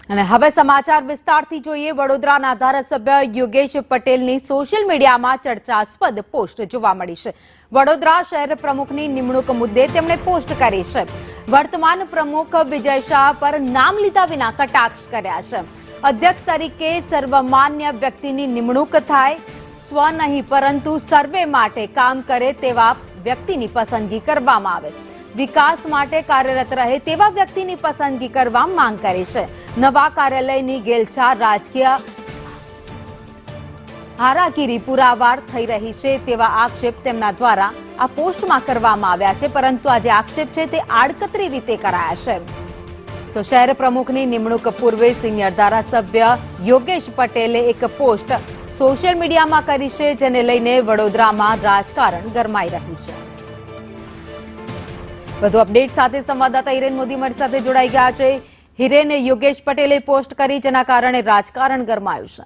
અને હવે સમાચાર વિસ્તારથી જોઈએ। વડોદરાના ધારાસભ્ય યોગેશ પટેલની સોશિયલ મીડિયામાં ચર્ચાસ્પદ પોસ્ટ જોવા મળી છે। વડોદરા શહેર પ્રમુખની નિમણૂક મુદ્દે તેમણે પોસ્ટ કરી છે। વર્તમાન પ્રમુખ વિજય શાહ પર નામ લીધા વિના કટાક્ષ કર્યા છે। અધ્યક્ષ તરીકે સર્વમાન્ય વ્યક્તિની નિમણૂક થાય, સ્વ નહીં પરંતુ સર્વે માટે કામ કરે તેવા વ્યક્તિની પસંદગી કરવામાં આવે, વિકાસ માટે કાર્યરત રહે તેવા વ્યક્તિની પસંદગી કરવા માંગ કરી છે। નવા કાર્યાલયની ગેલછા રાજકીય હારાગીરી પુરાવાર થઈ રહી છે તેવા આક્ષેપ તેમના દ્વારા આ પોસ્ટમાં કરવામાં આવ્યા છે, પરંતુ આ જે આક્ષેપ છે તે આડકતરી રીતે કરાયા છે। તો શહેર પ્રમુખની નિમણૂક પૂર્વે સિનિયર ધારાસભ્ય યોગેશ પટેલે એક પોસ્ટ સોશિયલ મીડિયામાં કરી છે, જેને લઈને વડોદરામાં રાજકારણ ગરમાઈ રહ્યું છે। વધુ અપડેટ સાથે સંવાદદાતા હિરેન મોદી મારી સાથે જોડાઈ ગયા છે। હિરેન, યોગેશ પટેલે પોસ્ટ કરી જેના કારણે રાજકારણ ગરમાયું છે।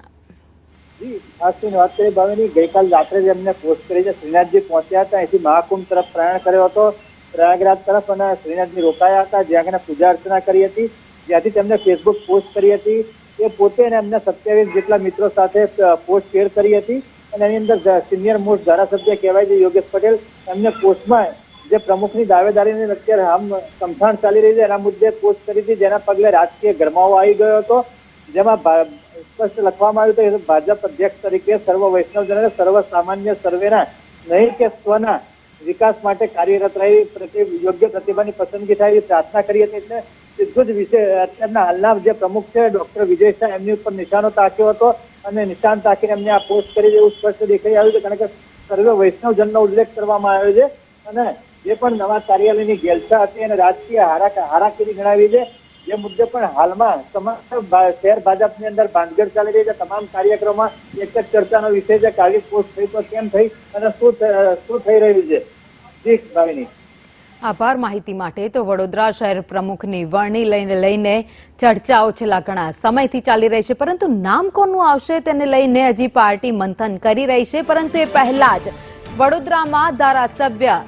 ખાસ કરીને વાત કરીએ ભાવિની, ગઈકાલ રાત્રે જ એમને પોસ્ટ કરી છે। શ્રીનાથજી પહોંચ્યા હતા, અહીંથી મહાકુંભ તરફ પ્રયાણ કર્યો હતો પ્રયાગરાજ તરફ, અને શ્રીનાથજી રોકાયા હતા, જ્યાં આગળ પૂજા અર્ચના કરી હતી, જ્યાંથી તેમને ફેસબુક પોસ્ટ કરી હતી। એ પોતે એમના 27 જેટલા મિત્રો સાથે પોસ્ટ શેર કરી હતી, અને એની અંદર સિનિયર મોસ્ટ ધારાસભ્ય કહેવાય છે યોગેશ પટેલ, એમને પોસ્ટમાં જે પ્રમુખની દાવેદારીની અત્યારે આમ સમથાણ ચાલી રહી છે એના મુદ્દે પોસ્ટ કરી હતી, જેના પગલે રાજકીય ગરમાવો આવી ગયો હતો। જેમાં સ્પષ્ટ લખવામાં આવ્યું હતું કે ભાજપ અધ્યક્ષ તરીકે સર્વ વૈષ્ણવજનોને સર્વ સામાન્ય સર્વેના નહીં કે સ્વના વિકાસ માટે કાર્યરત રહી યોગ્ય પ્રતિભાની પસંદગી થાય એવી પ્રાર્થના કરી હતી। એટલે સીધું જ વિષય અત્યારના હાલના જે પ્રમુખ છે ડોક્ટર વિજય શાહ, એમની ઉપર નિશાનો તાક્યો હતો, અને નિશાન તાકીને એમને આ પોસ્ટ કરી એવું સ્પષ્ટ દેખાઈ આવ્યું છે, કારણ કે સર્વ વૈષ્ણવજનનો ઉલ્લેખ કરવામાં આવ્યો છે, અને જે પણ નવા કાર્યાલયની ગેલછા હતી અને રાજકીય હારાકીરી ગણાવી છે, જે મુદ્દે પણ હાલમાં સમગ્ર શહેર ભાજપની અંદર ભાંગડ ચાલી રહી છે। તમામ કાર્યક્રમમાં એક જ ચર્ચાનો વિષય છે કે આવી પોસ્ટ થઈ તો કેમ થઈ અને શું થઈ રહ્યું છે। જી ભાવિની, આભાર માહિતી માટે। તો વડોદરા શહેર પ્રમુખની વરણી લઈને ચર્ચાઓ છેલ્લા ઘણા સમયથી ચાલી રહી છે, પરંતુ નામ કોનું આવશે તેને લઈને હજી પાર્ટી મંથન કરી રહી છે। પરંતુ એ પહેલા જ વડોદરામાં ધારાસભ્ય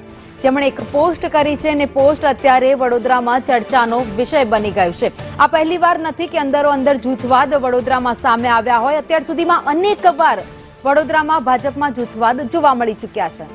જેમણે એક પોસ્ટ કરી છે અને પોસ્ટ અત્યારે વડોદરામાં ચર્ચાનો વિષય બની ગયું છે। આ પહેલીવાર નથી કે અંદરો-અંદર જૂથવાદ વડોદરામાં સામે આવ્યા હોય। અત્યાર સુધીમાં અનેક વાર વડોદરામાં ભાજપમાં જૂથવાદ જોવા મળી ચૂક્યા છે।